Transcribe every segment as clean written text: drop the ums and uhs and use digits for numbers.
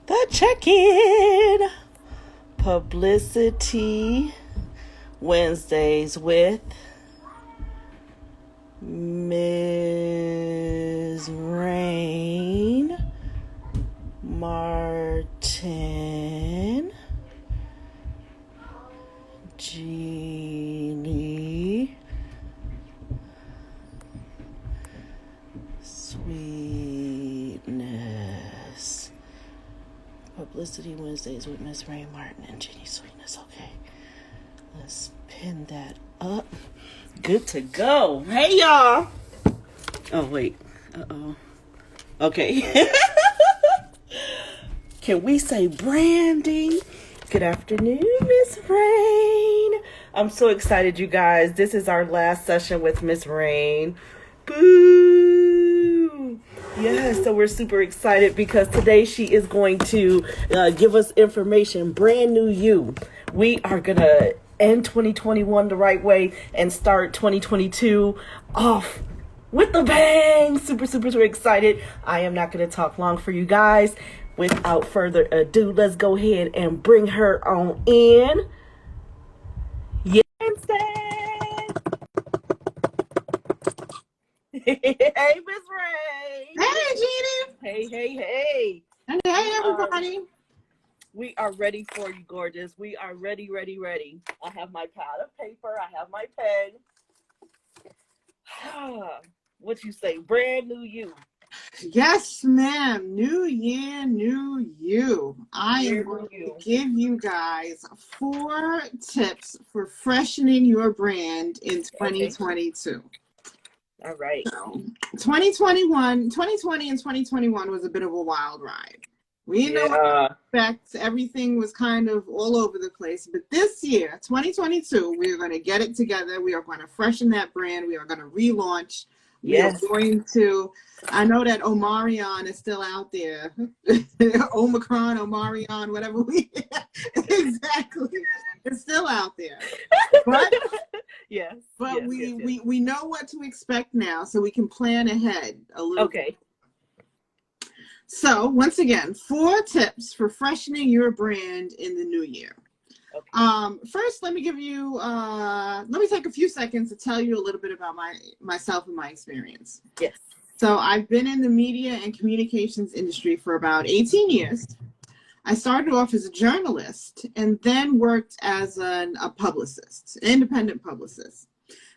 The check-in. Publicity Wednesdays with Ms. Raine Martin, Genie Sweetness. Publicity Wednesdays with Ms. Raine Martin and Genie Sweetness. Okay, let's pin that up. Good to go. Hey, y'all. Oh, wait. Uh-oh. Okay. Can we say branding? Good afternoon, Miss Raine. I'm so excited, you guys. This is our last session with Miss Raine. Boo! Yes, so we're super excited because today she is going to give us information, brand new you. We are going to end 2021 the right way and start 2022 off with the bang. Super, super, super excited. I am not going to talk long for you guys. Without further ado, let's go ahead and bring her on in. Yes. Hey, Miss Raine. Hey, Genie. Hey, hey, hey. And hey, everybody. We are ready for you, gorgeous. We are ready, ready, ready. I have my pad of paper. I have my pen. What you say? Brand new you. Yes, ma'am. New year, new you. I am going to give you guys 4 tips for freshening your brand in 2022. All right. So, 2020 and 2021 was a bit of a wild ride. We know what to expect. Everything was kind of all over the place. But this year, 2022, we are going to get it together. We are going to freshen that brand. We are going to relaunch. Yes. We are going to, I know that Omarion is still out there. Omicron, Omarion, whatever we, exactly. It's still out there. But yes. But we know what to expect now, so we can plan ahead a little bit. So once again, 4 tips for freshening your brand in the new year. Okay. First, let me give you, let me take a few seconds to tell you a little bit about myself and my experience. Yes. So I've been in the media and communications industry for about 18 years. I started off as a journalist and then worked as a publicist, independent publicist.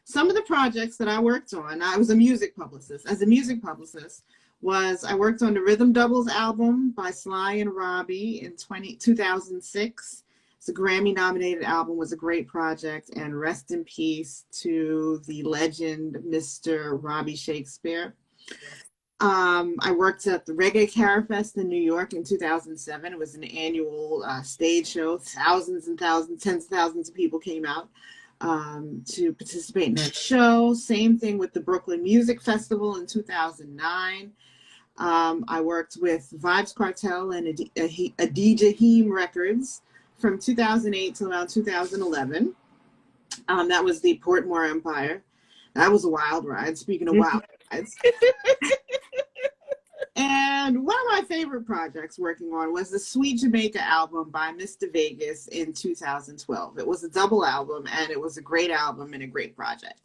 Some of the projects that I worked on, I was a music publicist. As a music publicist, I worked on the Rhythm Doubles album by Sly and Robbie in 2006. It's a Grammy-nominated album, was a great project, and rest in peace to the legend, Mr. Robbie Shakespeare. I worked at the Reggae Carifest in New York in 2007. It was an annual stage show. Thousands and thousands, tens of thousands of people came out to participate in that show. Same thing with the Brooklyn Music Festival in 2009. I worked with Vibes Cartel and Adidja Heem Records from 2008 to around 2011. That was the Portmore Empire. That was a wild ride, speaking of wild rides. And one of my favorite projects working on was the Sweet Jamaica album by Mr. Vegas in 2012. It was a double album, and it was a great album and a great project.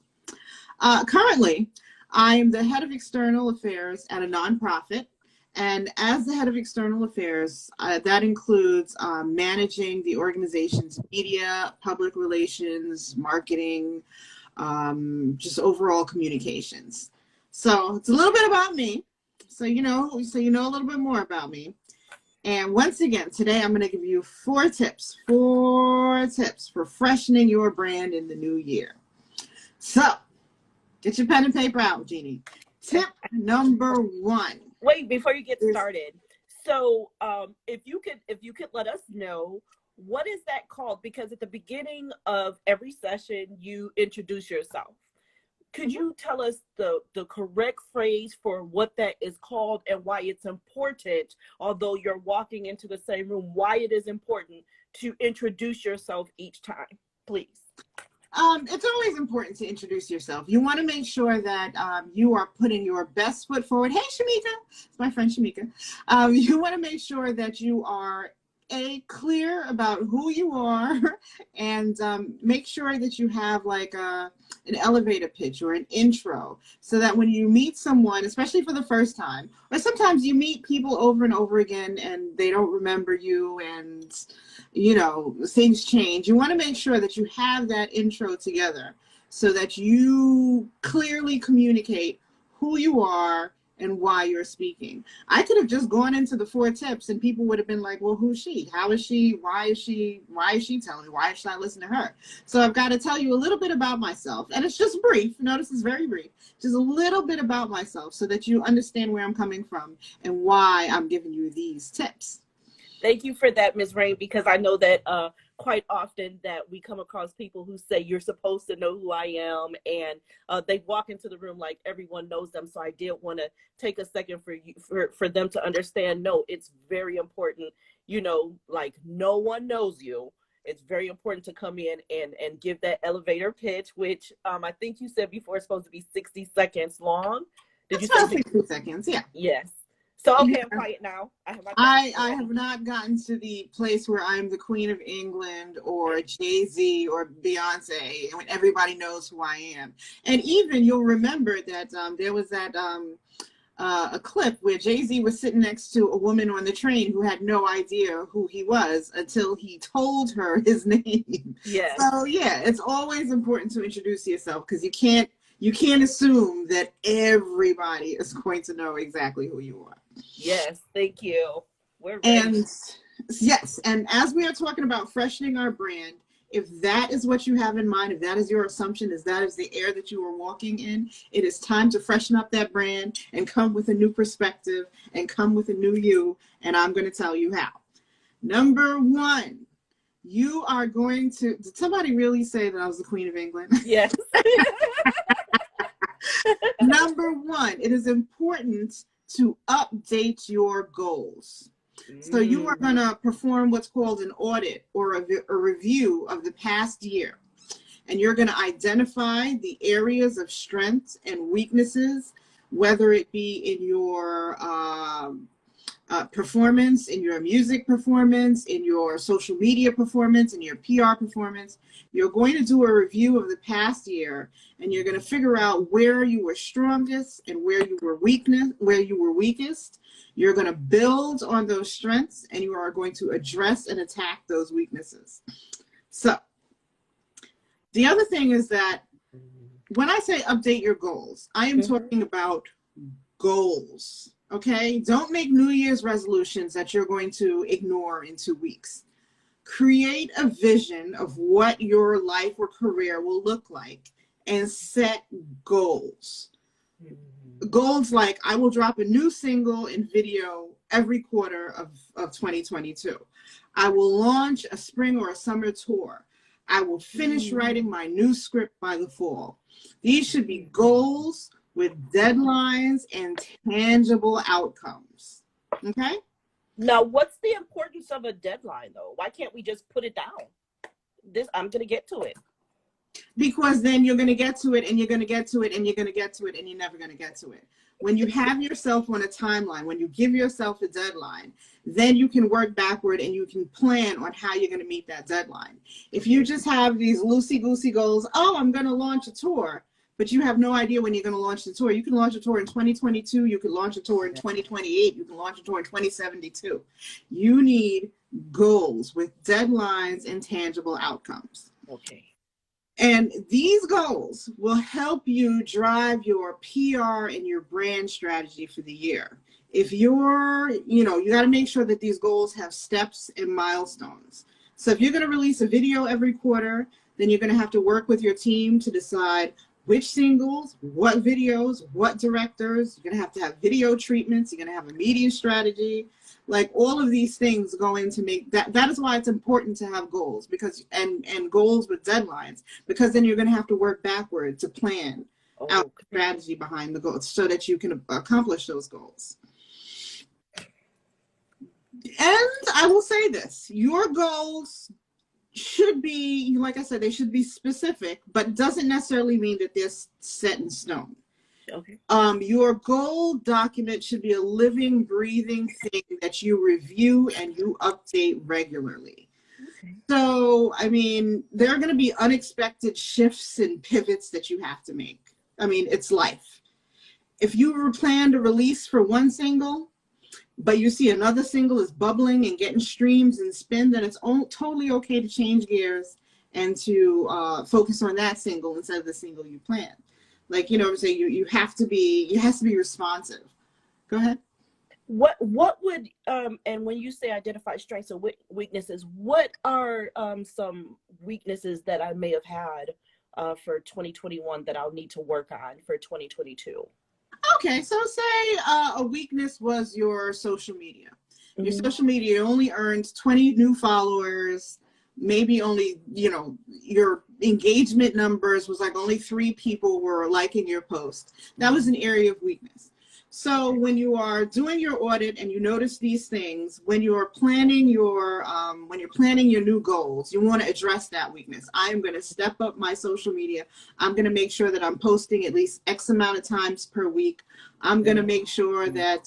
Currently, I am the head of external affairs at a nonprofit. And as the head of external affairs, that includes managing the organization's media, public relations, marketing, just overall communications. So it's a little bit about me. So you know a little bit more about me. And once again, today I'm going to give you 4 tips for freshening your brand in the new year. So get your pen and paper out, Genie. Tip number 1. Wait, before you get started. So if you could let us know, what is that called? Because at the beginning of every session, you introduce yourself. Could you tell us the correct phrase for what that is called and why it's important, although you're walking into the same room, why it is important to introduce yourself each time, please? It's always important to introduce yourself. You want to make sure that you are putting your best foot forward. Hey, Shamika, it's my friend Shamika. You want to make sure that you are clear about who you are, and make sure that you have like an elevator pitch or an intro, so that when you meet someone, especially for the first time, or sometimes you meet people over and over again and they don't remember you, and you know, things change. You want to make sure that you have that intro together so that you clearly communicate who you are and why you're speaking. I could have just gone into the 4 tips and people would have been like, well, who's she? How is she? Why is she telling me? Why should I listen to her? So I've got to tell you a little bit about myself. And it's just brief. Notice it's very brief. Just a little bit about myself so that you understand where I'm coming from and why I'm giving you these tips. Thank you for that, Ms. Raine, because I know that quite often that we come across people who say you're supposed to know who I am, and they walk into the room like everyone knows them. So I did want to take a second for them to understand, no, it's very important, you know, like no one knows you. It's very important to come in and give that elevator pitch, which I think you said before it's supposed to be 60 seconds long. Did you say 60 seconds? Yeah. Yes. So, okay, I'm quiet now. I have not gotten to the place where I'm the Queen of England or Jay-Z or Beyonce when everybody knows who I am. And even you'll remember that there was that a clip where Jay-Z was sitting next to a woman on the train who had no idea who he was until he told her his name. Yes. So yeah, it's always important to introduce yourself, because you can't assume that everybody is going to know exactly who you are. Yes, thank you. We're ready. And yes, and as we are talking about freshening our brand, if that is what you have in mind, if that is your assumption, if that is the air that you are walking in, it is time to freshen up that brand and come with a new perspective and come with a new you. And I'm going to tell you how. Number 1, you are going to, did somebody really say that I was the Queen of England? Yes. Number 1, it is important to update your goals. So you are going to perform what's called an audit or a review of the past year. And you're going to identify the areas of strengths and weaknesses, whether it be in your performance, in your music performance, in your social media performance, in your PR performance. You're going to do a review of the past year, and you're going to figure out where you were strongest and where you were weakest. You're going to build on those strengths, and you are going to address and attack those weaknesses. So the other thing is that when I say update your goals, I am talking about goals. Okay, don't make New Year's resolutions that you're going to ignore in 2 weeks. Create a vision of what your life or career will look like and set goals. Goals like, I will drop a new single and video every quarter of 2022. I will launch a spring or a summer tour. I will finish writing my new script by the fall. These should be goals with deadlines and tangible outcomes. Okay? Now, what's the importance of a deadline, though? Why can't we just put it down? I'm going to get to it. Because then you're going to get to it, and you're going to get to it, and you're going to get to it, and you're never going to get to it. When you have yourself on a timeline, when you give yourself a deadline, then you can work backward and you can plan on how you're going to meet that deadline. If you just have these loosey-goosey goals, oh, I'm going to launch a tour, but you have no idea when you're going to launch the tour. You can launch a tour in 2022. You can launch a tour in 2028. You can launch a tour in 2072. You need goals with deadlines and tangible outcomes. Okay. And these goals will help you drive your PR and your brand strategy for the year. If you're, you got to make sure that these goals have steps and milestones. So if you're going to release a video every quarter, then you're going to have to work with your team to decide which singles, what videos, what directors. You're going to have video treatments. You're going to have a media strategy. Like all of these things go into make that. That is why it's important to have goals, because and goals with deadlines, because then you're going to have to work backward to plan out the strategy behind the goals so that you can accomplish those goals. And I will say this, your goals should be, like I said, they should be specific, but doesn't necessarily mean that they're set in stone. Okay. Your goal document should be a living, breathing thing that you review and you update regularly. Okay. So, I mean, there are going to be unexpected shifts and pivots that you have to make. I mean, it's life. If you were planned to release for one single, but you see another single is bubbling and getting streams and spin, then it's totally okay to change gears and to focus on that single instead of the single you planned. Like, you know what I'm saying? You have to be responsive. Go ahead. What would, and when you say identify strengths and weaknesses, what are some weaknesses that I may have had for 2021 that I'll need to work on for 2022? Okay, so say a weakness was your social media. Mm-hmm. Your social media only earned 20 new followers, maybe only, you know, your engagement numbers was like only 3 people were liking your post. That was an area of weakness. So when you are doing your audit and you notice these things, when you're planning your new goals, you want to address that weakness. I'm going to step up my social media. I'm going to make sure that I'm posting at least X amount of times per week. I'm going to make sure that,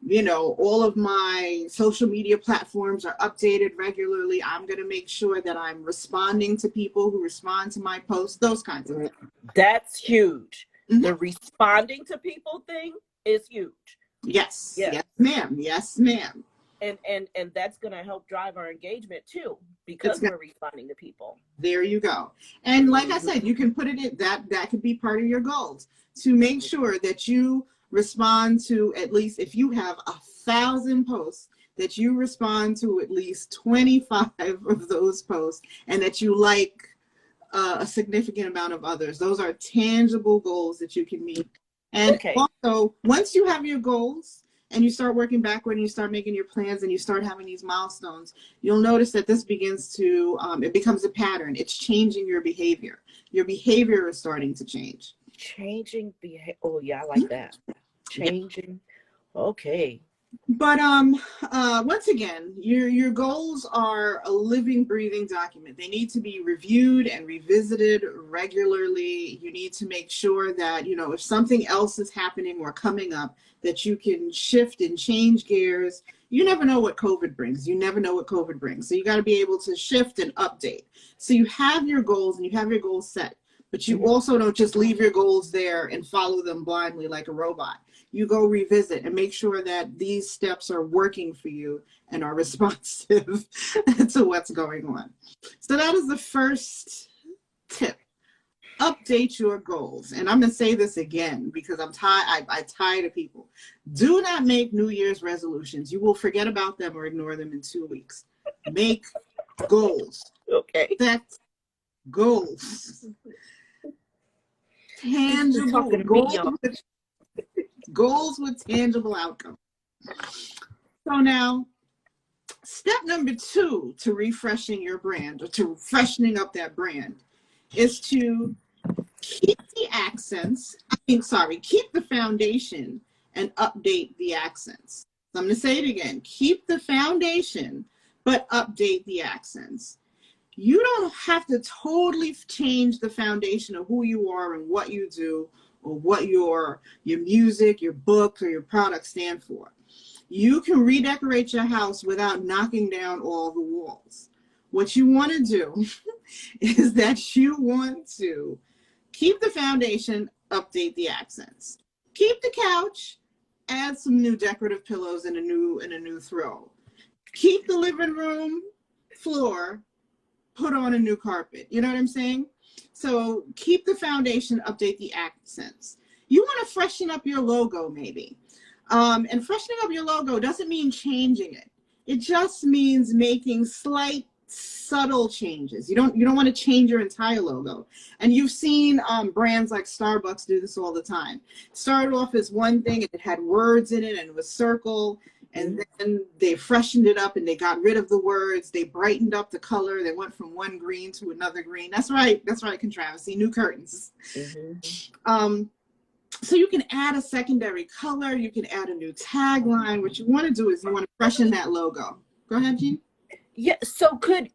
you know, all of my social media platforms are updated regularly. I'm going to make sure that I'm responding to people who respond to my posts, those kinds of things. That's huge. Mm-hmm. The responding to people thing is huge. Yes. Yes, ma'am. Yes, ma'am. And that's going to help drive our engagement too, because we're responding to people. There you go. And like I said, you can put it in that could be part of your goals to make sure that you respond to at least, if you have 1,000 posts, that you respond to at least 25 of those posts, and that you like a significant amount of others. Those are tangible goals that you can meet. And also, once you have your goals and you start working backward and you start making your plans and you start having these milestones, you'll notice that this begins to, it becomes a pattern. It's changing your behavior. Your behavior is starting to change. Changing behavior. Oh, yeah, I like that. Changing. Okay. But once again, your goals are a living, breathing document. They need to be reviewed and revisited regularly. You need to make sure that, you know, if something else is happening or coming up, that you can shift and change gears. You never know what COVID brings. You never know what COVID brings. So you got to be able to shift and update. So you have your goals and you have your goals set, but you also don't just leave your goals there and follow them blindly like a robot. You go revisit and make sure that these steps are working for you and are responsive to what's going on. So that is the first tip. Update your goals. And I'm going to say this again because I'm tired of people. Do not make New Year's resolutions. You will forget about them or ignore them in 2 weeks. Make goals. Okay. Set goals. Tangible goals with tangible outcomes. So now, step number 2 to refreshing your brand or to freshening up that brand is to keep the keep the foundation and update the accents. So I'm going to say it again. Keep the foundation, but update the accents. You don't have to totally change the foundation of who you are and what you do or what your music, your book, or your product stand for. You can redecorate your house without knocking down all the walls. What you want to do is that you want to keep the foundation, update the accents. Keep the couch, add some new decorative pillows and a new throw. Keep the living room floor, put on a new carpet. You know what I'm saying? So keep the foundation, update the accents. You want to freshen up your logo maybe. And freshening up your logo doesn't mean changing it. It just means making slight, subtle changes. You don't want to change your entire logo. And you've seen brands like Starbucks do this all the time. It started off as one thing and it had words in it and it was circle. And then they freshened it up and they got rid of the words. They brightened up the color. They went from one green to another green. That's right, Controversy. New curtains. Mm-hmm. So you can add a secondary color. You can add a new tagline. What you want to do is you want to freshen that logo. Go ahead, Jean. Yeah, so could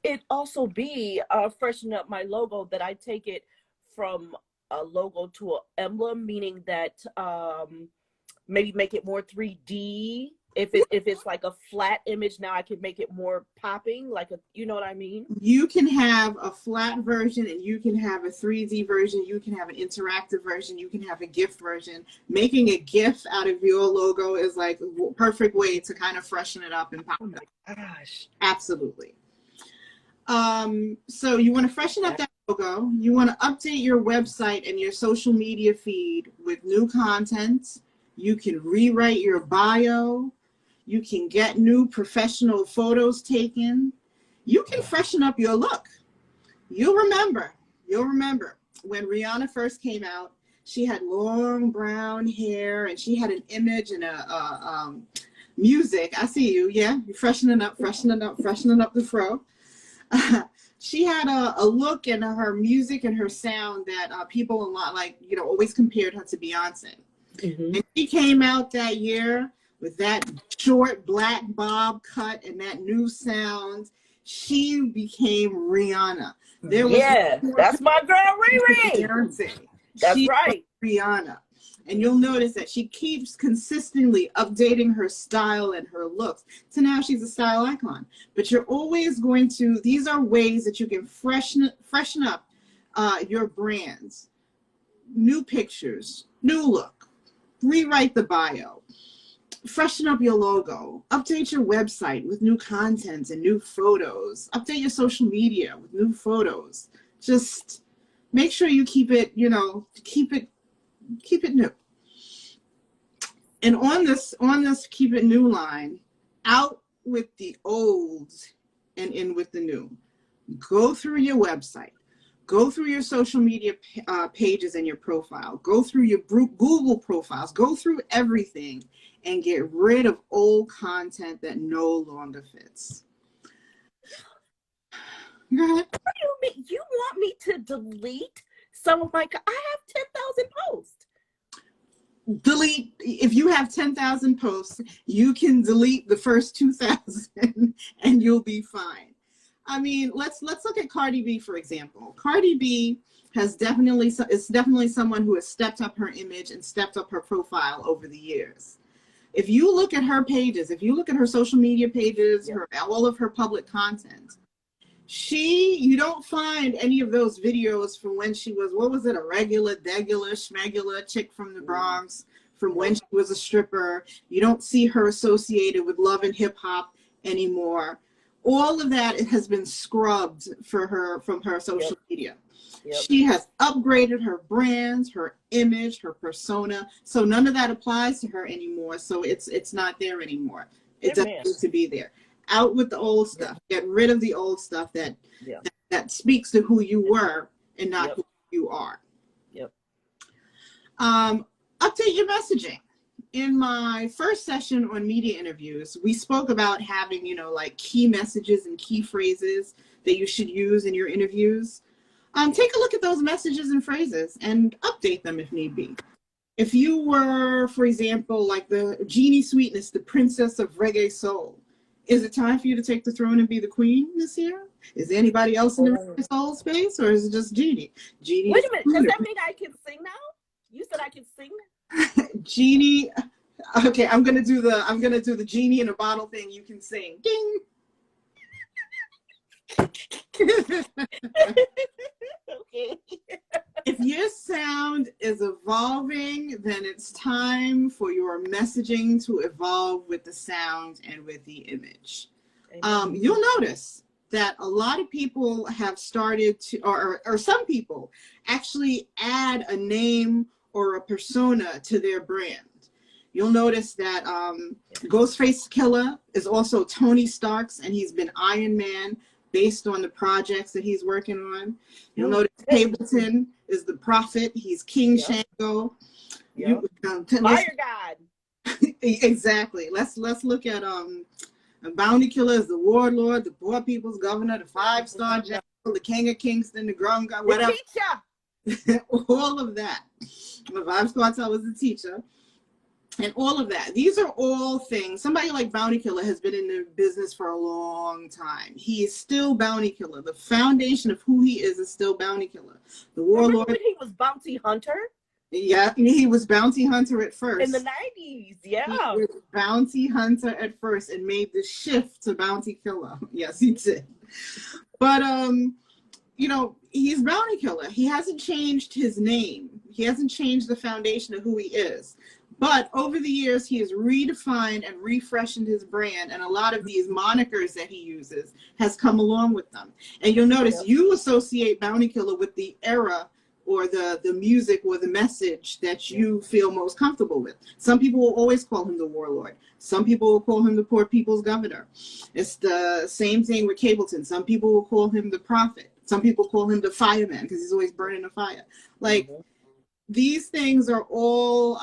it also be freshen up my logo, that I take it from a logo to an emblem, meaning that maybe make it more 3D? If it's like a flat image, now I can make it more popping, like a, you know what I mean? You can have a flat version and you can have a 3D version. You can have an interactive version. You can have a GIF version. Making a GIF out of your logo is like a perfect way to kind of freshen it up and pop it up. Oh my gosh. Absolutely. So you want to freshen up that logo. You want to update your website and your social media feed with new content. You can rewrite your bio. You can get new professional photos taken. You can freshen up your look. You'll remember when Rihanna first came out, she had long brown hair and she had an image and a music. I see you. Yeah, you're freshening up the fro. She had a look in her music and her sound that people a lot, like, you know, always compared her to Beyonce. Mm-hmm. And she came out that year with that short black bob cut and that new sound. She became Rihanna. That's my girl, Raine. That's right. Rihanna. And you'll notice that she keeps consistently updating her style and her looks. So now she's a style icon. But you're always going to, these are ways that you can freshen up your brands. New pictures, new look, rewrite the bio, freshen up your logo, update your website with new content and new photos, update your social media with new photos. Just make sure you keep it, you know, keep it new. And on this keep it new line, out with the old and in with the new. Go through your website. Go through your social media pages and your profile. Go through your Google profiles. Go through everything and get rid of old content that no longer fits. Go ahead. What do you mean? You want me to delete some of my... I have 10,000 posts. Delete, if you have 10,000 posts, you can delete the first 2,000 and you'll be fine. I mean, let's look at Cardi B, for example. Cardi B is definitely someone who has stepped up her image and stepped up her profile over the years. If you look at her pages, if you look at her social media pages, all of her public content, you don't find any of those videos from when she was, what was it, a regular, degular, schmegular chick from the Bronx, from when she was a stripper. You don't see her associated with love and hip hop anymore. All of that has been scrubbed for her from her social media. Yep. She has upgraded her brands, her image, her persona. So none of that applies to her anymore. So it's not there anymore. It doesn't need to be there. Out with the old stuff. Get rid of the old stuff that speaks to who you were and not who you are. Yep. Update your messaging. In my first session on media interviews, we spoke about having, you know, like key messages and key phrases that you should use in your interviews. Take a look at those messages and phrases and update them if need be. If you were, for example, like the Genie Sweetness, the princess of reggae soul, is it time for you to take the throne and be the queen this year? Is there anybody else in the reggae soul space, or is it just Genie? Genie. Wait a minute, does that mean I can sing now? You said I can sing? Genie. Okay, I'm gonna do the genie in a bottle thing. You can sing. Ding. Okay. If your sound is evolving, then it's time for your messaging to evolve with the sound and with the image. You'll notice that a lot of people have started to, or some people actually add a name or a persona to their brand. You'll notice that Ghostface Killah is also Tony Stark's, and he's been Iron Man based on the projects that he's working on. You'll notice Ableton is the Prophet. He's King Shango. Fire God. Exactly. Let's look at Bounty Killer is the Warlord, the Poor People's Governor, the 5-Star General, the King of Kingston, the Grum God, whatever. The teacher. All of that. The 5-Star was the teacher. and all of that. These are all things. Somebody like Bounty Killer has been in the business for a long time. He is still Bounty Killer. The foundation of who he is still Bounty Killer. The warlord. Remember when he was Bounty Hunter? Yeah, he was Bounty Hunter at first. In the 90s, yeah. He was Bounty Hunter at first and made the shift to Bounty Killer. Yes, he did. But, you know, he's Bounty Killer. He hasn't changed his name. He hasn't changed the foundation of who he is. But over the years, he has redefined and refreshened his brand, and a lot of these monikers that he uses has come along with them. And you'll notice you associate Bounty Killer with the era or the music or the message that you feel most comfortable with. Some people will always call him the warlord. Some people will call him the poor people's governor. It's the same thing with Cableton. Some people will call him the prophet. Some people call him the fireman because he's always burning a fire. Like, these things are all,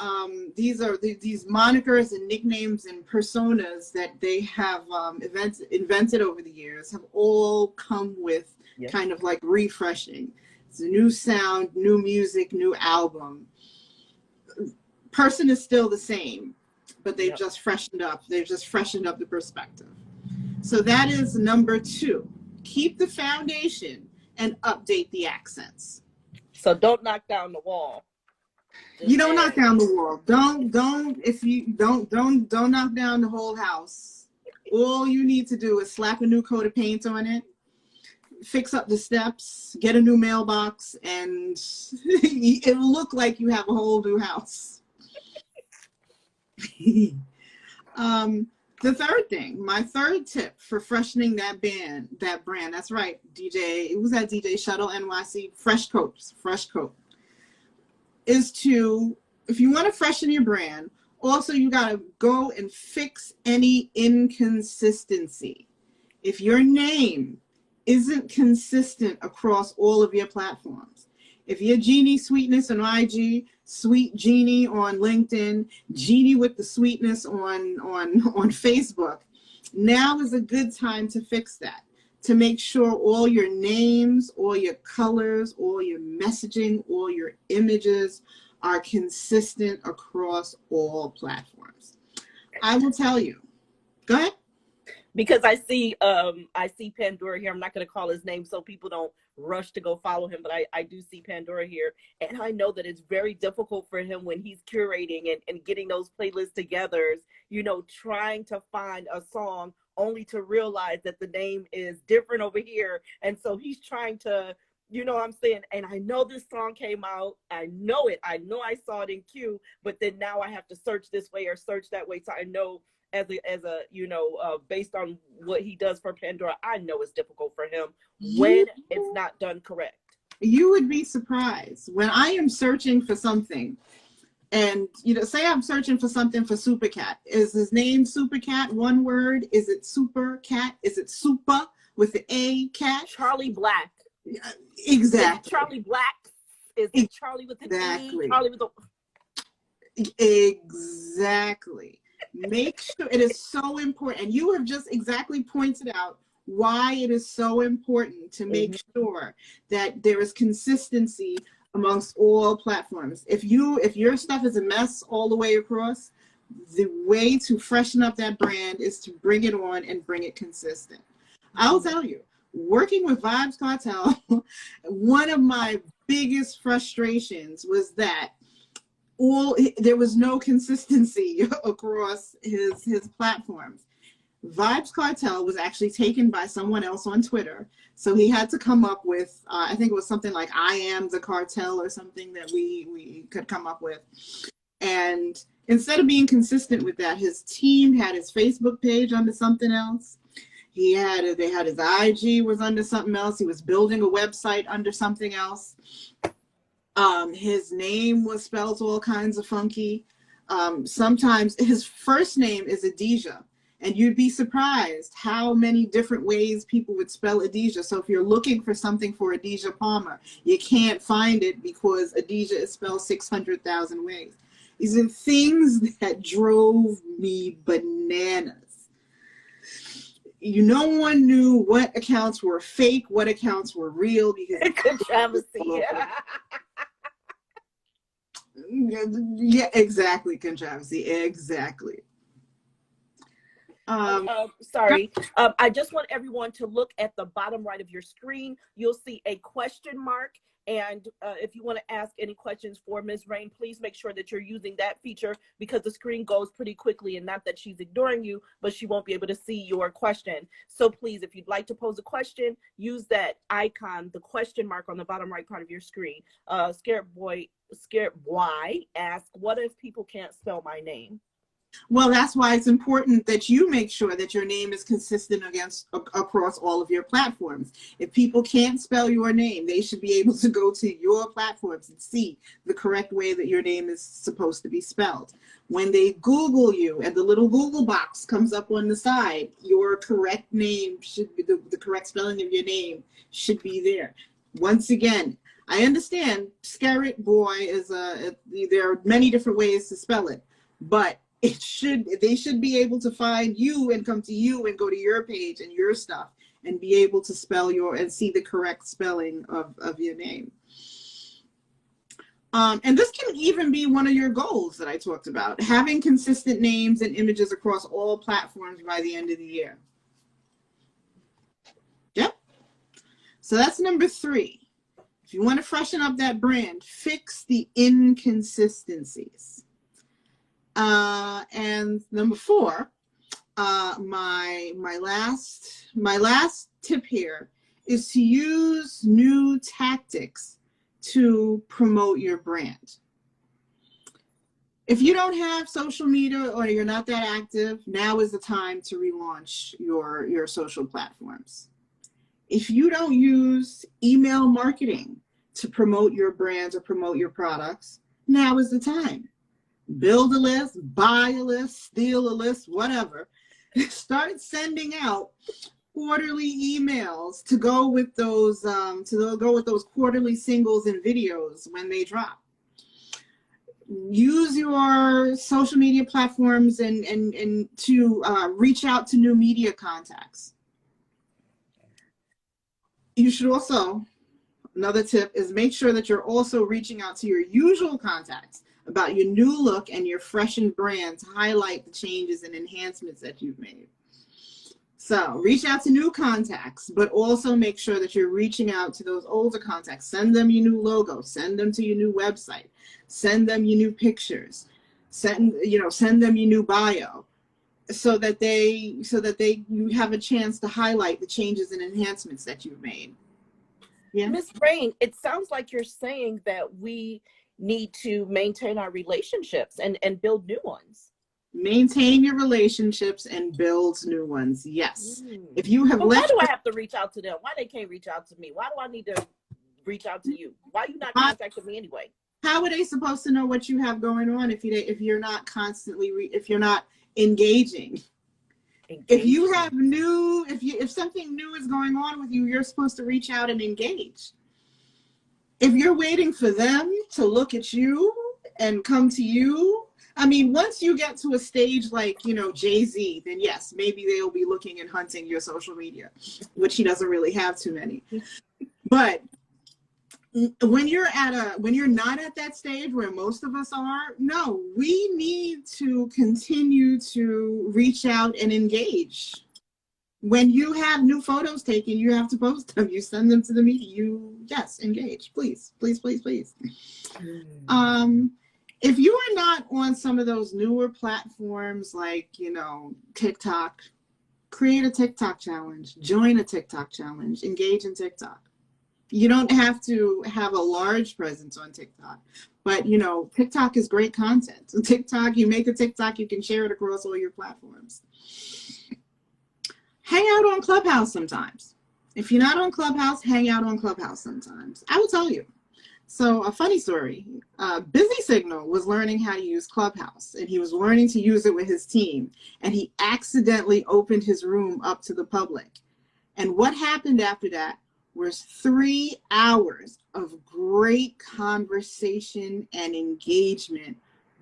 these monikers and nicknames and personas that they have invented over the years have all come with kind of like refreshing. It's a new sound, new music, new album. Person is still the same, but they've just freshened up. They've just freshened up the perspective. So that is number 2. Keep the foundation and update the accents. So don't knock down the wall. You don't knock down the wall. Don't knock down the whole house. All you need to do is slap a new coat of paint on it, fix up the steps, get a new mailbox, and it'll look like you have a whole new house. The third thing, my third tip for freshening that brand, that's right, DJ, it was that DJ Shuttle NYC, fresh coat, is to, if you want to freshen your brand, also you got to go and fix any inconsistency. If your name isn't consistent across all of your platforms, if you're Genie Sweetness on IG, Sweet Genie on LinkedIn, Genie with the Sweetness on Facebook, now is a good time to fix that, to make sure all your names, all your colors, all your messaging, all your images are consistent across all platforms. I will tell you. Go ahead. Because I see Pandora here. I'm not going to call his name so people don't rush to go follow him, but I do see Pandora here. And I know that it's very difficult for him when he's curating and getting those playlists together, you know, trying to find a song only to realize that the name is different over here. And so he's trying to, you know what I'm saying? And I know this song came out. I know it. I know I saw it in queue, but then now I have to search this way or search that way. So I know as a you know, based on what he does for Pandora, I know it's difficult for him when it's not done correct. You would be surprised when I am searching for something. And, you know, say I'm searching for something for Super Cat. Is his name Super Cat, one word? Is it Super Cat? Is it Super with the A cat? Charlie Black. Exactly. Charlie Black. Is it Charlie with the E? Charlie with the... Exactly. Make sure, it is so important. And you have just exactly pointed out why it is so important to make sure that there is consistency amongst all platforms. If your stuff is a mess all the way across, the way to freshen up that brand is to bring it on and bring it consistent. I'll tell you, working with Vibes Cartel, one of my biggest frustrations was that there was no consistency across his platforms. Vibes Cartel was actually taken by someone else on Twitter. So he had to come up with, I think it was something like I am the cartel or something that we could come up with. And instead of being consistent with that, his team had his Facebook page under something else. They had his IG was under something else. He was building a website under something else. His name was spelled all kinds of funky. Sometimes his first name is Adija. And you'd be surprised how many different ways people would spell Adija. So if you're looking for something for Adija Palmer, you can't find it because Adija is spelled 600,000 ways. These are things that drove me bananas. No one knew what accounts were fake, what accounts were real, because controversy. Yeah, exactly, controversy. Exactly. Sorry. I just want everyone to look at the bottom right of your screen. You'll see a question mark. And if you want to ask any questions for Ms. Raine, please make sure that you're using that feature because the screen goes pretty quickly, and not that she's ignoring you, but she won't be able to see your question. So please, if you'd like to pose a question, use that icon, the question mark on the bottom right part of your screen. Scared Boy asked, what if people can't spell my name? Well, that's why it's important that you make sure that your name is consistent across all of your platforms. If people can't spell your name, they should be able to go to your platforms and see the correct way that your name is supposed to be spelled. When they Google you and the little Google box comes up on the side, your correct name should be, the correct spelling of your name should be there. Once again, I understand Scarrett Boy is there are many different ways to spell it, but they should be able to find you and come to you and go to your page and your stuff and be able to spell and see the correct spelling of your name. And this can even be one of your goals that I talked about, having consistent names and images across all platforms by the end of the year. Yep. So that's number 3. If you want to freshen up that brand, fix the inconsistencies. And number 4, my last tip here is to use new tactics to promote your brand. If you don't have social media or you're not that active, now is the time to relaunch your social platforms. If you don't use email marketing to promote your brands or promote your products, now is the time. Build a list, buy a list, steal a list, whatever. Start sending out quarterly emails to go with those quarterly singles and videos when they drop. Use your social media platforms and to reach out to new media contacts. You should also, another tip is make sure that you're also reaching out to your usual contacts about your new look and your freshened brand to highlight the changes and enhancements that you've made. So reach out to new contacts, but also make sure that you're reaching out to those older contacts. Send them your new logo, send them to your new website, send them your new pictures, send them your new bio, so that you have a chance to highlight the changes and enhancements that you've made. Yeah. Ms. Raine, it sounds like you're saying that we need to maintain our relationships and build new ones. Maintain your relationships and build new ones. Yes. If you have why do I have to reach out to them? Why they can't reach out to me? Why do I need to reach out to you? Why are you not contacting me anyway? How are they supposed to know what you have going on if you're not constantly if you're not engaging? If you have if something new is going on with you, you're supposed to reach out and engage. If you're waiting for them to look at you and come to you, I mean, once you get to a stage like, Jay-Z, then yes, maybe they'll be looking and hunting your social media, which he doesn't really have too many. But when you're not at that stage where most of us are, no, we need to continue to reach out and engage. When you have new photos taken, you have to post them. You send them to the media. Yes, engage, please, please, please, please. If you are not on some of those newer platforms like, TikTok, create a TikTok challenge, join a TikTok challenge, engage in TikTok. You don't have to have a large presence on TikTok, but TikTok is great content. So TikTok, you make a TikTok, you can share it across all your platforms. Hang out on Clubhouse sometimes. If you're not on Clubhouse, hang out on Clubhouse sometimes. I will tell you. So a funny story, Busy Signal was learning how to use Clubhouse, and he was learning to use it with his team, and he accidentally opened his room up to the public. And what happened after that was 3 hours of great conversation and engagement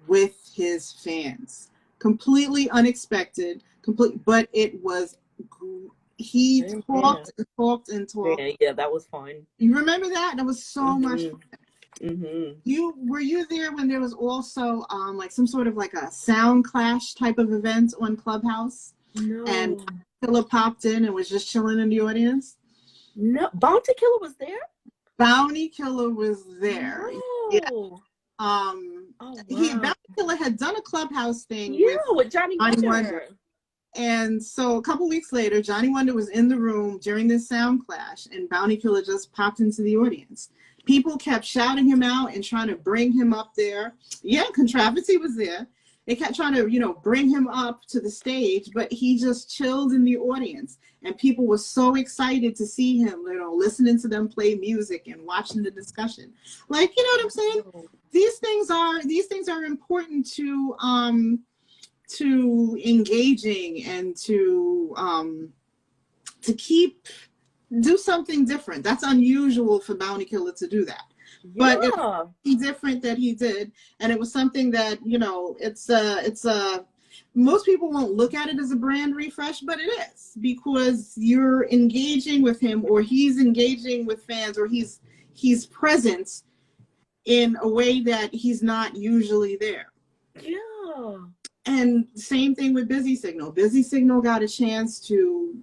with his fans. Completely unexpected, but it was, he talked and talked and talked. Yeah, that was fun. You remember that? That was so much fun. Mm-hmm. Were you there when there was also like some sort of like a sound clash type of event on Clubhouse? And No. Killer popped in and was just chilling in the audience? No. Bounty Killer was there? Bounty Killer was there. Yeah. No. Oh, wow. Bounty Killer had done a Clubhouse thing Yeah, with with Johnny Johnny Wonder. Wonder. And so a couple weeks later, Johnny Wonder was in the room during this sound clash, and Bounty Killer just popped into the audience. People kept shouting him out and trying to bring him up there. Yeah, Controversy was there. They kept trying to, bring him up to the stage, but he just chilled in the audience. And people were so excited to see him, listening to them play music and watching the discussion. Like, you know what I'm saying? These things are important to engaging and to do something different. That's unusual for Bounty Killer to do that. Yeah. But it's different that he did, and it was something that it's most people won't look at it as a brand refresh, but it is, because you're engaging with him, or he's engaging with fans, or he's present in a way that he's not usually there. Yeah. And same thing with Busy Signal. Busy Signal got a chance to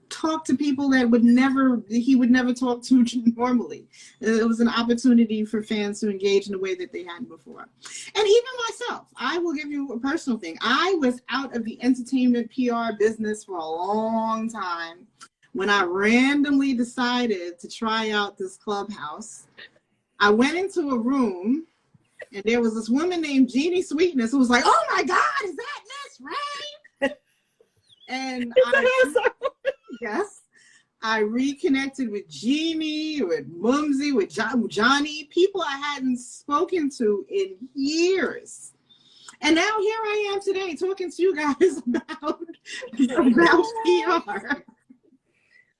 talk to people that he would never talk to normally. It was an opportunity for fans to engage in a way that they hadn't before. And even myself, I will give you a personal thing. I was out of the entertainment PR business for a long time when I randomly decided to try out this Clubhouse. I went into a room, and there was this woman named Genie Sweetness who was like, "Oh my God, is that Miss Raine?" And yes, I reconnected with Genie, with Mumsy, with Johnny, people I hadn't spoken to in years. And now here I am today talking to you guys about PR.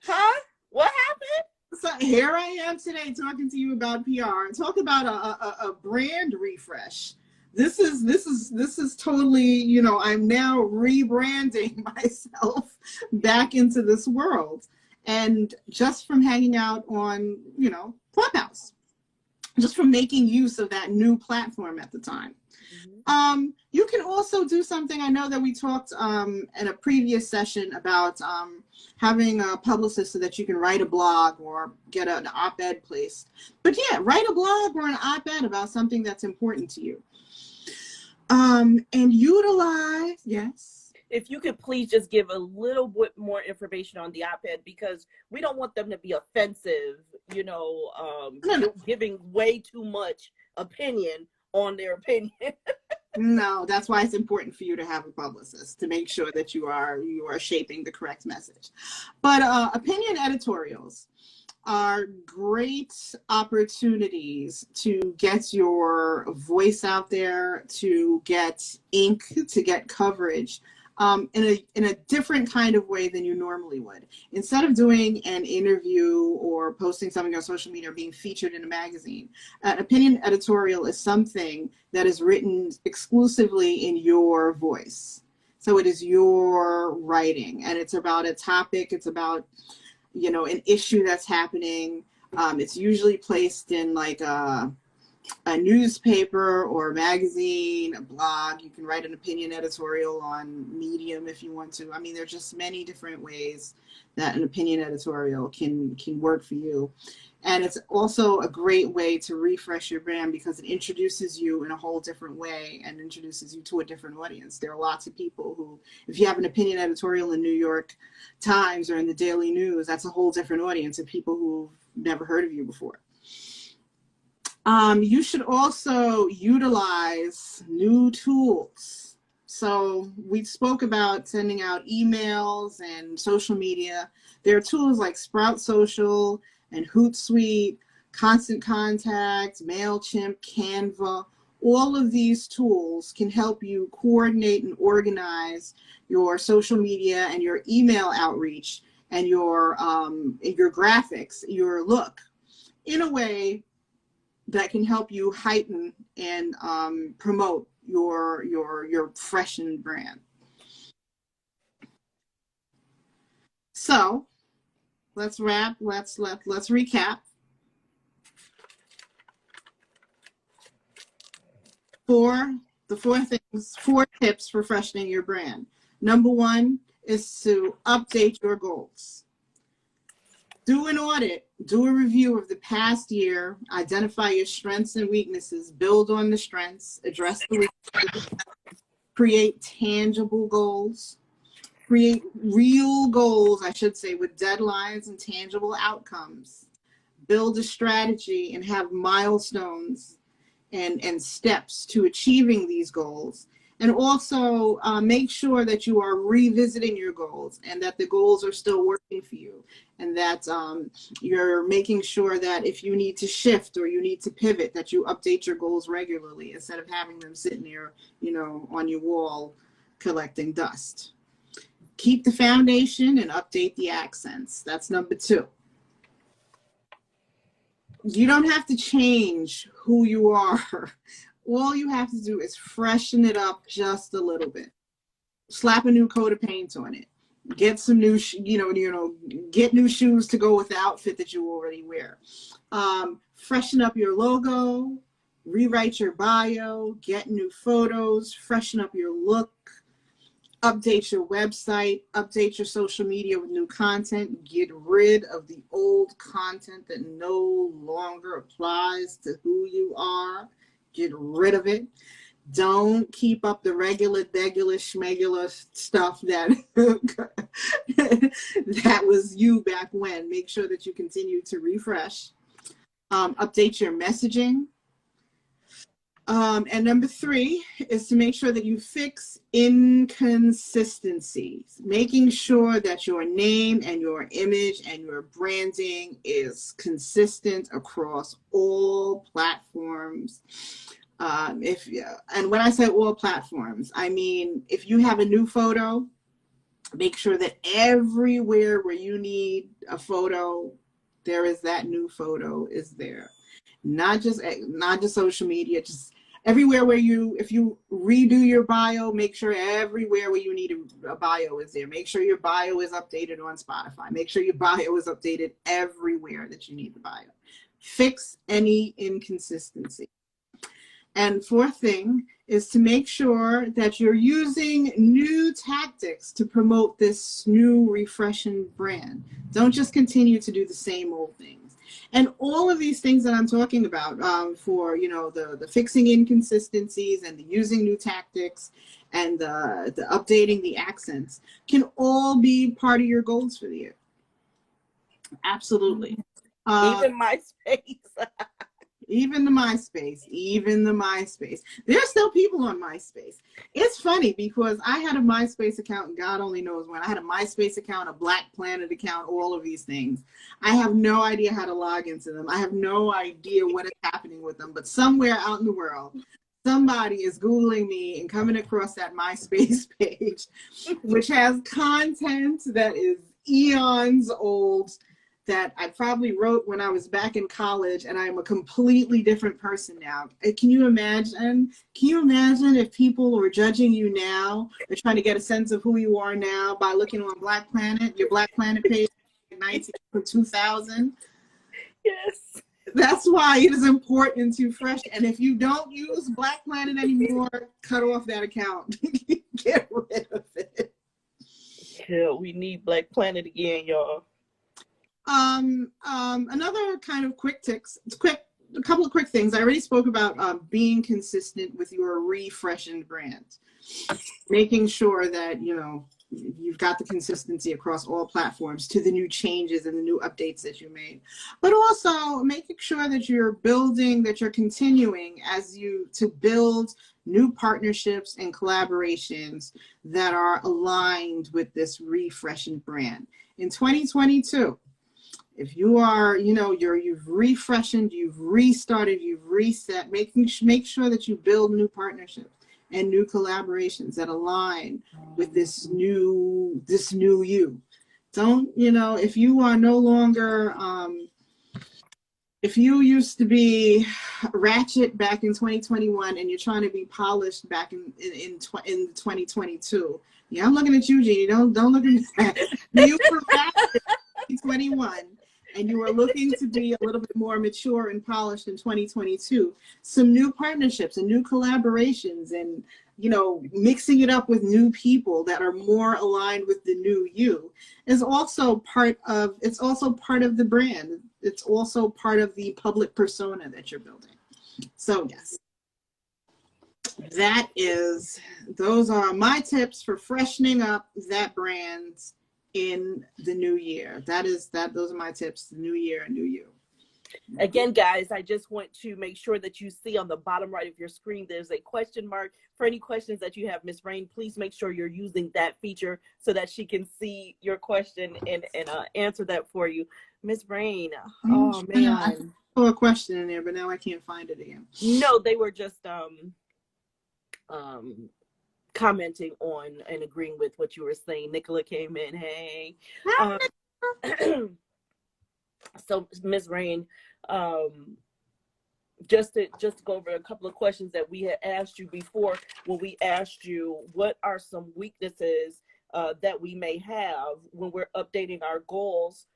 Huh? What happened? So here I am today talking to you about PR and talk about a brand refresh. This is totally, I'm now rebranding myself back into this world. And just from hanging out on, Clubhouse, just from making use of that new platform at the time. You can also do something. I know that we talked in a previous session about having a publicist so that you can write a blog or get an op-ed placed. But yeah, write a blog or an op-ed about something that's important to you. And utilize, yes. If you could please just give a little bit more information on the op-ed, because we don't want them to be offensive, giving way too much opinion on their opinion. No, that's why it's important for you to have a publicist, to make sure that you are shaping the correct message. But opinion editorials are great opportunities to get your voice out there, to get ink, to get coverage in a different kind of way than you normally would. Instead of doing an interview or posting something on social media or being featured in a magazine, an opinion editorial is something that is written exclusively in your voice. So it is your writing, and it's about a topic, it's about, an issue that's happening. It's usually placed in like a newspaper or a magazine, a blog. You can write an opinion editorial on Medium if you want to. I mean, there's just many different ways that an opinion editorial can work for you. And it's also a great way to refresh your brand, because it introduces you in a whole different way and introduces you to a different audience. There are lots of people who, if you have an opinion editorial in New York Times or in the Daily News, that's a whole different audience of people who've never heard of you before. You should also utilize new tools. So we spoke about sending out emails and social media. There are tools like Sprout Social and Hootsuite, Constant Contact, MailChimp, Canva. All of these tools can help you coordinate and organize your social media and your email outreach and your graphics, your look, in a way that can help you heighten and promote your freshened brand. So let's recap. Four tips for freshening your brand. Number one is to update your goals. Do an audit, do a review of the past year, identify your strengths and weaknesses, build on the strengths, address the weaknesses, create tangible goals, create real goals, I should say, with deadlines and tangible outcomes. Build a strategy and have milestones and steps to achieving these goals. And also make sure that you are revisiting your goals and that the goals are still working for you, and that you're making sure that if you need to shift or you need to pivot, that you update your goals regularly instead of having them sitting there, on your wall collecting dust. Keep the foundation and update the accents. That's number two. You don't have to change who you are. All you have to do is freshen it up just a little bit. Slap a new coat of paint on it. Get some new, get new shoes to go with the outfit that you already wear. Freshen up your logo, rewrite your bio, get new photos, freshen up your look, update your website, update your social media with new content, get rid of the old content that no longer applies to who you are. Get rid of it. Don't keep up the regular schmegular stuff that that was you back when. Make sure that you continue to refresh. Update your messaging. And number three is to make sure that you fix inconsistencies, making sure that your name and your image and your branding is consistent across all platforms. And when I say all platforms, I mean, if you have a new photo, make sure that everywhere where you need a photo, there is that new photo is there. Not just social media, just everywhere where if you redo your bio, make sure everywhere where you need a bio is there. Make sure your bio is updated on Spotify. Make sure your bio is updated everywhere that you need the bio. Fix any inconsistency. And fourth thing is to make sure that you're using new tactics to promote this new refreshing brand. Don't just continue to do the same old things. And all of these things that I'm talking about for, the fixing inconsistencies and the using new tactics and the updating the accents can all be part of your goals for the year. Absolutely. Even MySpace. Even the MySpace. There's still people on MySpace. It's funny because I had a MySpace account, and God only knows when. I had a MySpace account, a Black Planet account, all of these things. I have no idea how to log into them. I have no idea what is happening with them. But somewhere out in the world, somebody is Googling me and coming across that MySpace page, which has content that is eons old, that I probably wrote when I was back in college, and I'm a completely different person now. Can you imagine? If people were judging you now, they're trying to get a sense of who you are now by looking on Black Planet, your Black Planet page, 2000? Yes. That's why it is important to fresh. And if you don't use Black Planet anymore, cut off that account. Get rid of it. Yeah, we need Black Planet again, y'all. Another kind of a couple of quick things. I already spoke about being consistent with your refreshing brand, making sure that, you've got the consistency across all platforms to the new changes and the new updates that you made, but also making sure that you're continuing to build new partnerships and collaborations that are aligned with this refreshing brand. In 2022, if you are, you've refreshened, you've restarted, you've reset, make sure that you build new partnerships and new collaborations that align with this new you. Don't, if you are no longer, if you used to be ratchet back in 2021 and you're trying to be polished back in 2022, yeah, I'm looking at you, Genie. Don't look at me. You were ratchet in 2021. And you were looking to be a little bit more mature and polished in 2022. Some new partnerships and new collaborations, and mixing it up with new people that are more aligned with the new you is also part of, it's also part of the brand. It's also part of the public persona that you're building. So yes, those are my tips for freshening up that brand in the new year. Those are my tips, the new year and new you. Again, guys, I just want to make sure that you see on the bottom right of your screen, there's a question mark. For any questions that you have, Ms. Raine, please make sure you're using that feature so that she can see your question and answer that for you. Ms. Raine, oh man. I saw a question in there, but now I can't find it again. No, they were just commenting on and agreeing with what you were saying. Nicola came in, hey. So Ms. Raine, just to go over a couple of questions that we had asked you before, when we asked you what are some weaknesses that we may have when we're updating our goals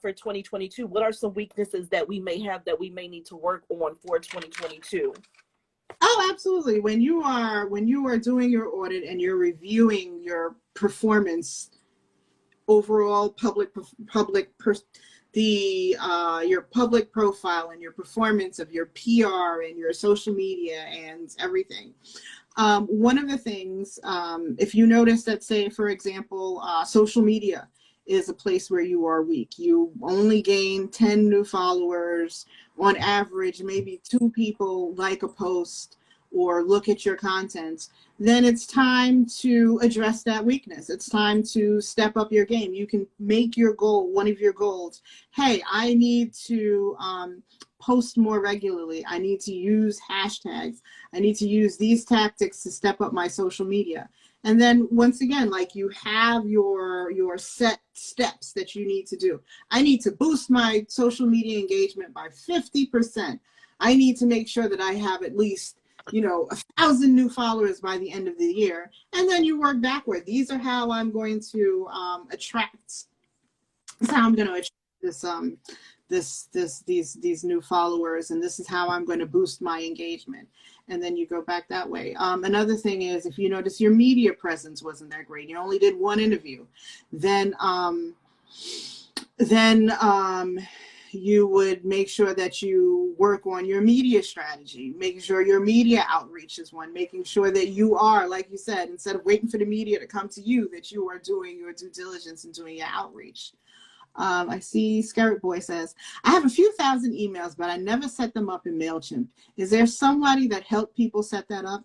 for 2022. What are some weaknesses that we may have that we may need to work on for 2022? Oh, absolutely. When you are doing your audit and you're reviewing your performance overall, your public profile and your performance of your PR and your social media and everything. One of the things, if you notice that, say, for example, social media is a place where you are weak. You only gain 10 new followers on average, maybe 2 people like a post or look at your content, then it's time to address that weakness. It's time to step up your game. You can make your goal, one of your goals, hey, I need to post more regularly. I need to use hashtags. I need to use these tactics to step up my social media. And then once again, like, you have your set steps that you need to do. I need to boost my social media engagement by 50%. I need to make sure that I have at least 1,000 new followers by the end of the year. And then you work backward. These are how I'm going to attract. This is how I'm going to attract these new followers, and this is how I'm going to boost my engagement. And then you go back that way. Another thing is, if you notice your media presence wasn't that great, you only did 1 interview, then you would make sure that you work on your media strategy, making sure your media outreach is one, making sure that you are, like you said, instead of waiting for the media to come to you, that you are doing your due diligence and doing your outreach. I see Scarrett Boy says, I have a few thousand emails, but I never set them up in MailChimp. Is there somebody that helped people set that up?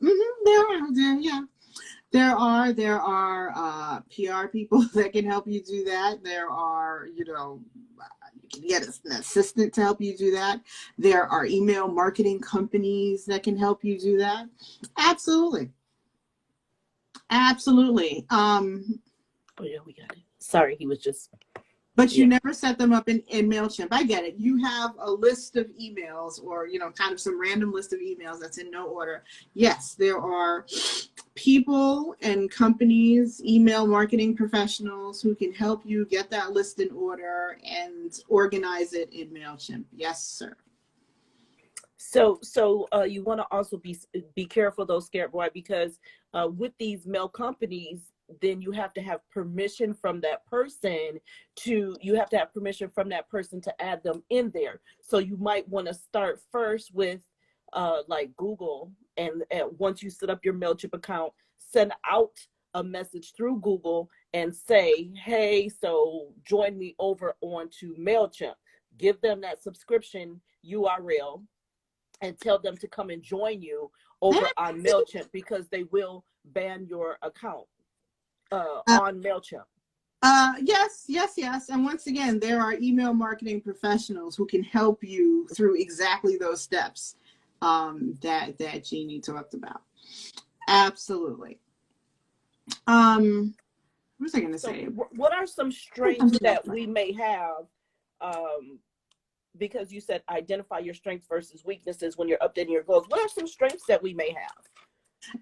There are PR people that can help you do that. There are, you can get an assistant to help you do that. There are email marketing companies that can help you do that. Absolutely. Absolutely. Oh yeah, we got it. Sorry, he was just... But you never set them up in MailChimp. I get it. You have a list of emails, or, kind of some random list of emails that's in no order. Yes, there are people and companies, email marketing professionals, who can help you get that list in order and organize it in MailChimp. Yes, sir. So you want to also be careful though, Scared Boy, because with these mail companies, then you have to have permission from that person to add them in there. So you might want to start first with like Google, and once you set up your MailChimp account, send out a message through Google and say, hey, so join me over onto MailChimp. Give them that subscription URL and tell them to come and join you over on MailChimp, because they will ban your account on MailChimp. Yes. And once again, there are email marketing professionals who can help you through exactly those steps that Genie talked about. Absolutely. What was I going to say? What are some strengths that we may have? Because you said identify your strengths versus weaknesses when you're updating your goals. What are some strengths that we may have?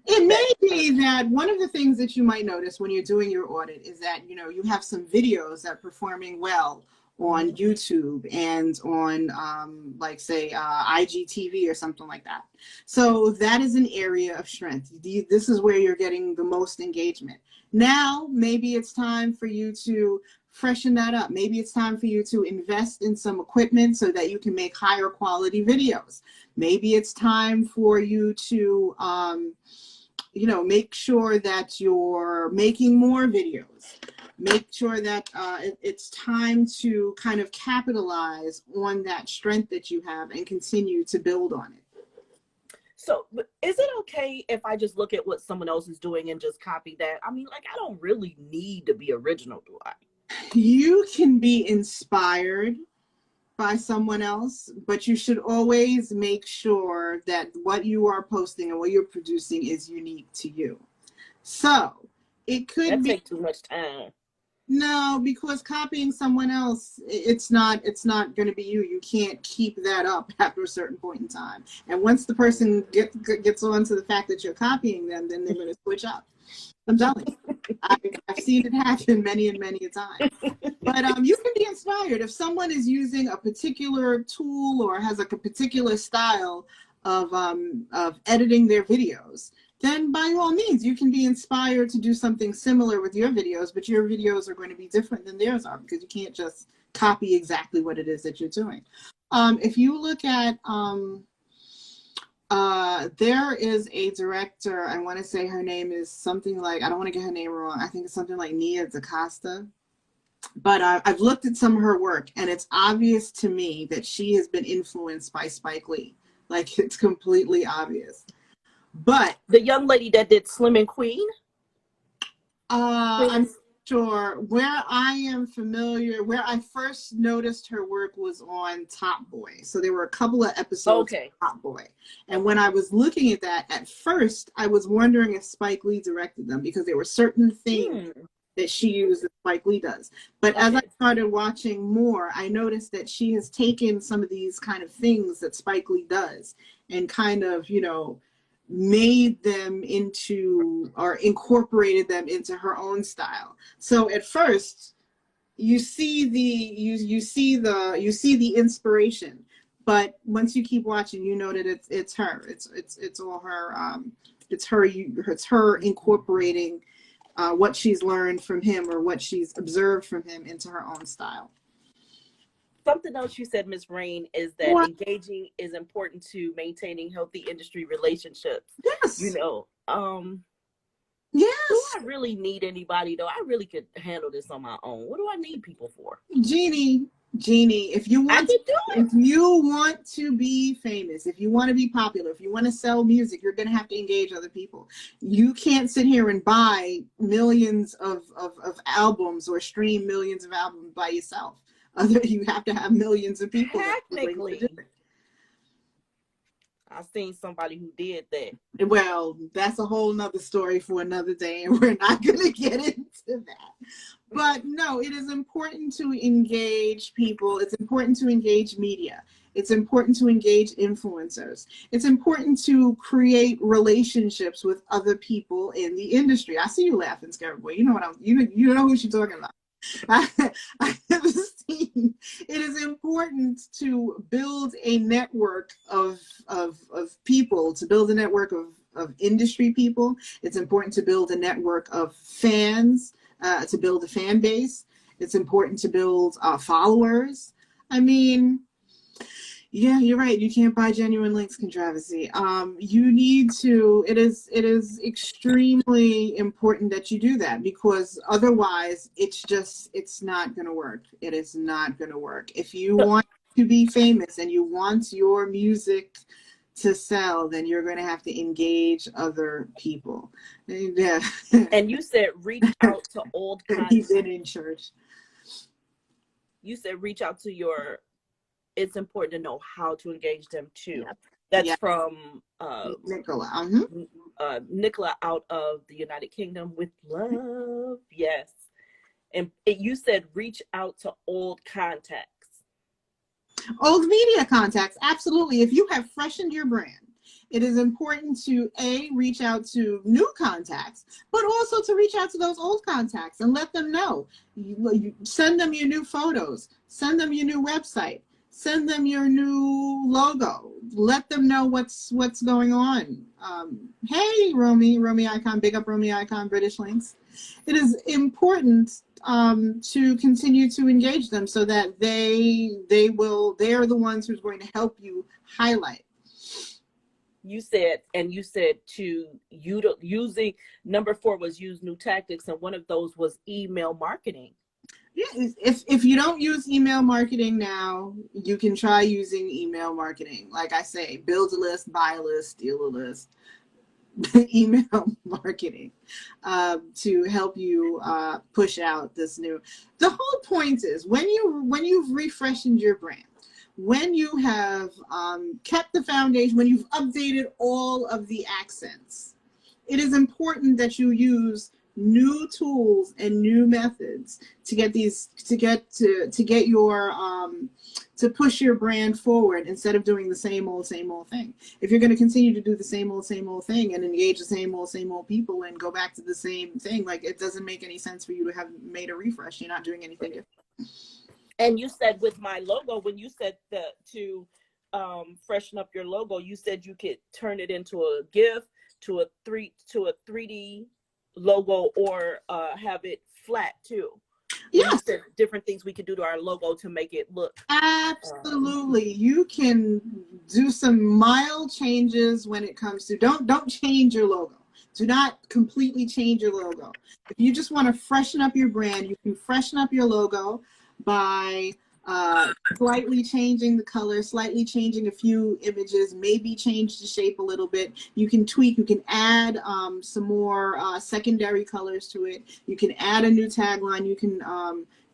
It may be that one of the things that you might notice when you're doing your audit is that, you have some videos that are performing well, on YouTube and on like say IGTV or something like that. So that is an area of strength. This is where you're getting the most engagement. Now, maybe it's time for you to freshen that up. Maybe it's time for you to invest in some equipment so that you can make higher quality videos. Maybe it's time for you to, you know, make sure that you're making more videos. Make sure that it's time to kind of capitalize on that strength that you have and continue to build on it. So is it okay if I just look at what someone else is doing and just copy that? I mean, like, I don't really need to be original, do I? You can be inspired by someone else, but you should always make sure that what you are posting and what you're producing is unique to you. So it could take too much time. No, because copying someone else, it's not going to be you. You can't keep that up after a certain point in time. And once the person gets on to the fact that you're copying them, then they're going to switch up. I'm telling you. I've seen it happen many and many a time. But you can be inspired. If someone is using a particular tool or has like a particular style of editing their videos, then by all means, you can be inspired to do something similar with your videos, but your videos are going to be different than theirs are because you can't just copy exactly what it is that you're doing. If you look at, there is a director, I want to say her name is something like, I don't want to get her name wrong, I think it's something like Nia DaCosta. But I've looked at some of her work, and it's obvious to me that she has been influenced by Spike Lee. Like, it's completely obvious. But the young lady that did Slim and Queen? I'm sure. Where I am familiar, where I first noticed her work was on Top Boy. So there were a couple of episodes of Top Boy. And when I was looking at that, at first, I was wondering if Spike Lee directed them because there were certain things that she used that Spike Lee does. But as I started watching more, I noticed that she has taken some of these kind of things that Spike Lee does and kind of, you know, made them into or incorporated them into her own style. So at first you see the inspiration, but once you keep watching, you know that it's her. It's all her. It's her incorporating what she's learned from him or what she's observed from him into her own style. Something else you said, Ms. Raine, is that engaging is important to maintaining healthy industry relationships. Yes. You know, yes. Do I really need anybody though? I really could handle this on my own. What do I need people for? Genie, if you want to be famous, if you want to be popular, if you want to sell music, you're going to have to engage other people. You can't sit here and buy millions of albums or stream millions of albums by yourself. You have to have millions of people. Technically, I've seen somebody who did that. Well, that's a whole nother story for another day, and we're not going to get into that. But no, it is important to engage people. It's important to engage media. It's important to engage influencers. It's important to create relationships with other people in the industry. I see you laughing, Scary Boy. You know you know who she's talking about. I have seen it is important to build a network of people, to build a network of industry people. It's important to build a network of fans, to build a fan base. It's important to build followers. I mean, yeah, you're right. You can't buy genuine links, controversy. You need to, it is extremely important that you do that because otherwise it's not going to work. It is not going to work. If you want to be famous and you want your music to sell, then you're going to have to engage other people. Yeah. And you said reach out to old content. He did in church. You said reach out to it's important to know how to engage them too. That's from Nicola. Nicola out of the United Kingdom with love. Yes. And you said reach out to old contacts. Old media contacts, absolutely. If you have freshened your brand, It is important to reach out to new contacts, but also to reach out to those old contacts and let them know. You send them your new photos, send them your new website, send them your new logo. Let them know what's going on. Hey, Romy Icon, big up Romy Icon, British Links. It is important to continue to engage them so that they are the ones who's going to help you highlight. You said to using, number 4 was use new tactics, and one of those was email marketing. Yeah, if you don't use email marketing now, you can try using email marketing. Like I say, build a list, buy a list, steal a list. Email marketing to help you push out this new. The whole point is when you've refreshed your brand, when you have kept the foundation, when you've updated all of the accents, it is important that you use new tools and new methods to get to push your brand forward instead of doing the same old thing. If you're going to continue to do the same old thing and engage the same old people and go back to the same thing, like, it doesn't make any sense for you to have made a refresh. You're not doing anything different. And you said with my logo, when you said to freshen up your logo, you said you could turn it into a GIF, to a 3D logo, or have it flat too. Yes. Different things we could do to our logo to make it look. Absolutely. You can do some mild changes when it comes to, don't change your logo. Do not completely change your logo. If you just want to freshen up your brand, you can freshen up your logo by slightly changing the color, slightly changing a few images, maybe change the shape a little bit. You can tweak, you can add some more secondary colors to it. You can add a new tagline. You can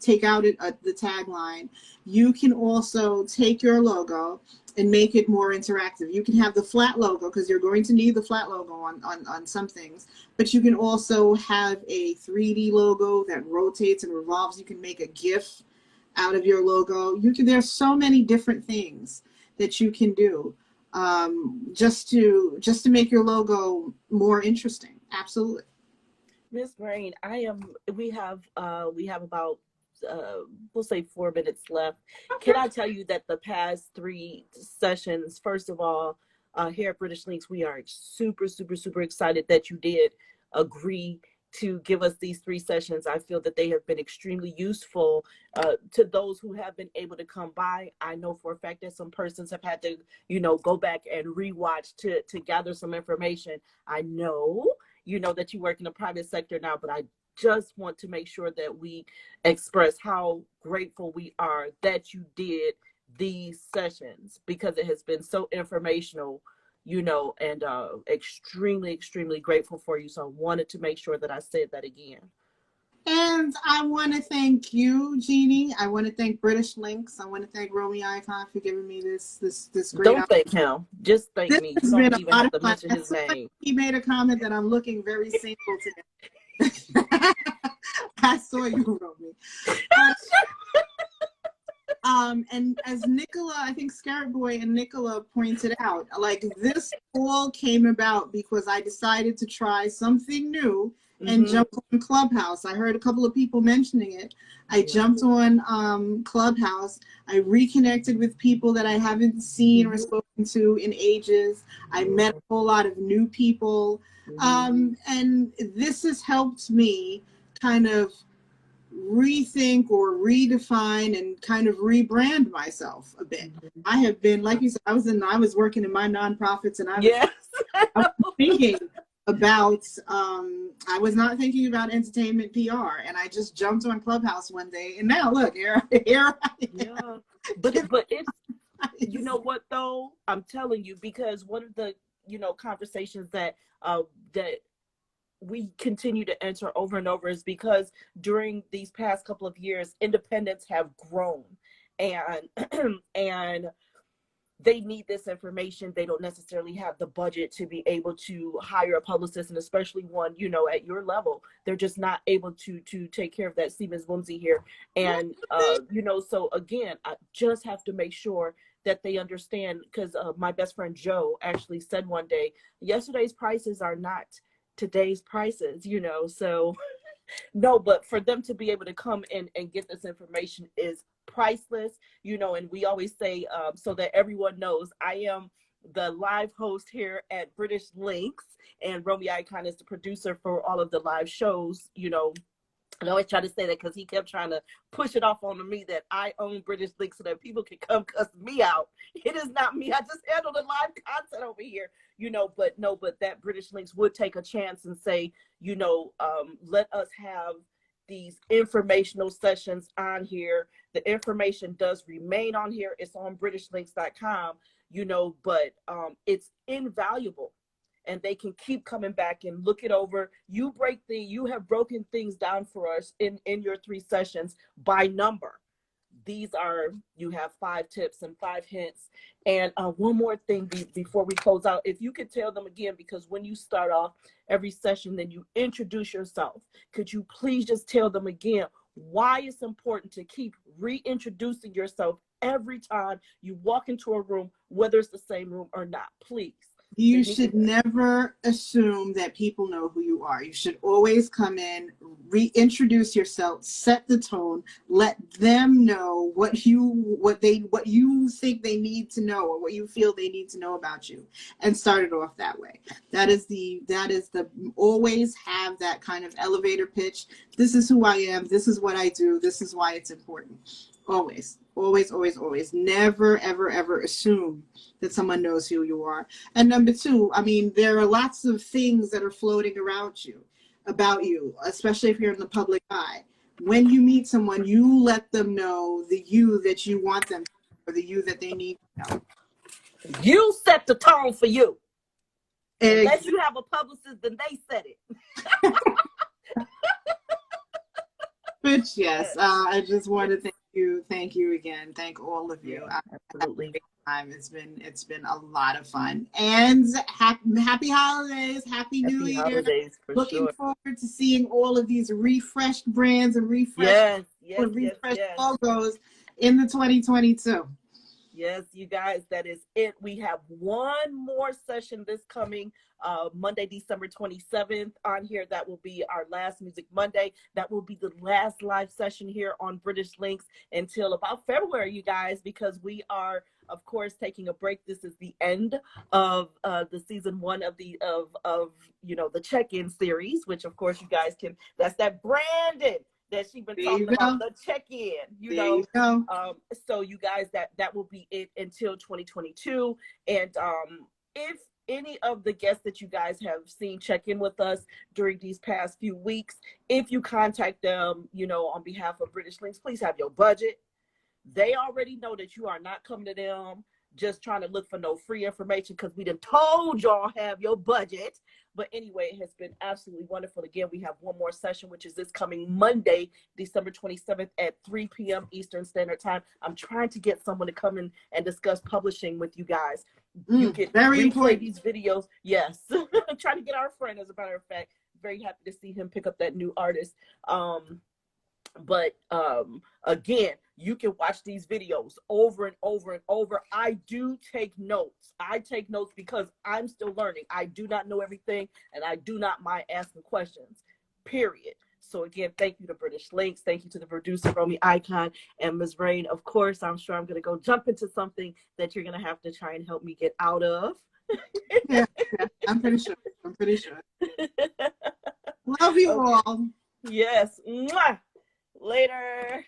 take out the tagline. You can also take your logo and make it more interactive. You can have the flat logo, because you're going to need the flat logo on some things, but you can also have a 3D logo that rotates and revolves. You can make a GIF out of your logo. There's so many different things that you can do just to make your logo more interesting. Absolutely. Ms. Raine, we have about we'll say 4 minutes left. Okay. Can I tell you that the past 3 sessions, first of all, here at British Links, we are super excited that you did agree to give us these 3 sessions. I feel that they have been extremely useful to those who have been able to come by. I know for a fact that some persons have had to, go back and rewatch to gather some information. I know, that you work in the private sector now, but I just want to make sure that we express how grateful we are that you did these sessions, because it has been so informational, and extremely grateful for you. So I wanted to make sure that I said that again. And I want to thank you, Genie. I want to thank British Links. I want to thank Romy Icon for giving me this great. Don't thank him. Just thank me. You don't even have to mention his name. He made a comment that I'm looking very single today. I saw you, Romy. And as Nicola, I think Scarrett Boy and Nicola pointed out, like, this all came about because I decided to try something new and jump on Clubhouse. I heard a couple of people mentioning it. I jumped on Clubhouse. I reconnected with people that I haven't seen or spoken to in ages. I met a whole lot of new people. And this has helped me kind of rethink or redefine and kind of rebrand myself a bit. I have been, like you said, I was working in my nonprofits, and I was thinking about I was not thinking about entertainment PR, and I just jumped on Clubhouse one day, and now look, here I am. Yeah. But it's, you know what though, I'm telling you, because one of the conversations that we continue to enter over and over is because during these past couple of years, independents have grown, and and they need this information. They don't necessarily have the budget to be able to hire a publicist, and especially one, at your level. They're just not able to take care of that. See Ms. Whimsy here. And, so again, I just have to make sure that they understand. Because my best friend Joe actually said one day, yesterday's prices are not today's prices, you know. So no, but for them to be able to come in and get this information is priceless, you know. And we always say, so that everyone knows, I am the live host here at British Links, and Romy Icon is the producer for all of the live shows, you know. I always try to say that because he kept trying to push it off on me that I own British Links so that people can come cuss me out. It is not me. I just handle the live content over here, you know. But no, but that British Links would take a chance and say, you know, let us have these informational sessions on here. The information does remain on here. It's on BritishLinks.com, you know, but it's invaluable. And they can keep coming back and look it over. You have broken things down for us in your 3 sessions by number. These are, you have 5 tips and 5 hints. And one more thing before we close out, if you could tell them again, because when you start off every session, then you introduce yourself. Could you please just tell them again why it's important to keep reintroducing yourself every time you walk into a room, whether it's the same room or not, please. You should never assume that people know who you are. You should always come in, reintroduce yourself, set the tone, let them know what you think they need to know, or what you feel they need to know about you, and start it off that way. That is the always have that kind of elevator pitch. This is who I am. This is what I do. This is why it's important. Always, always, always, always. Never, ever, ever assume that someone knows who you are. And number 2, I mean, there are lots of things that are floating around you, about you, especially if you're in the public eye. When you meet someone, you let them know the you that you want them to know, or the you that they need to know. You set the tone for you. Unless you have a publicist, then they set it. But yes, I just want to thank you again. Thank all of you. Absolutely. It's been a lot of fun. And happy holidays, happy New Year. Holidays, Looking forward to seeing all of these refreshed brands and refreshed logos in the 2022. Yes, you guys, that is it. We have one more session this coming Monday, December 27th on here. That will be our last Music Monday. That will be the last live session here on British Links until about February, you guys, because we are, of course, taking a break. This is the end of the season 1 of the the check-in series, which of course you guys can. That's that Brandon that she's been talking about, the check-in, you know. So you guys, that will be it until 2022. And if any of the guests that you guys have seen check in with us during these past few weeks, if you contact them, you know, on behalf of British Links, please have your budget. They already know that you are not coming to them just trying to look for no free information, because we done told y'all have your budget. But anyway, it has been absolutely wonderful. Again, we have one more session, which is this coming Monday, December 27th at 3 p.m. Eastern Standard Time. I'm trying to get someone to come in and discuss publishing with you guys. You can replay these videos. Yes. I'm trying to get our friend, as a matter of fact. Very happy to see him pick up that new artist. But again, you can watch these videos over and over and over. I do take notes. I take notes because I'm still learning. I do not know everything, and I do not mind asking questions, period. So again, thank you to British Links. Thank you to the producer, Romy Icon, and Ms. Raine. Of course, I'm sure I'm going to go jump into something that you're going to have to try and help me get out of. yeah, I'm pretty sure. Love you all. Yes. Mwah. Later.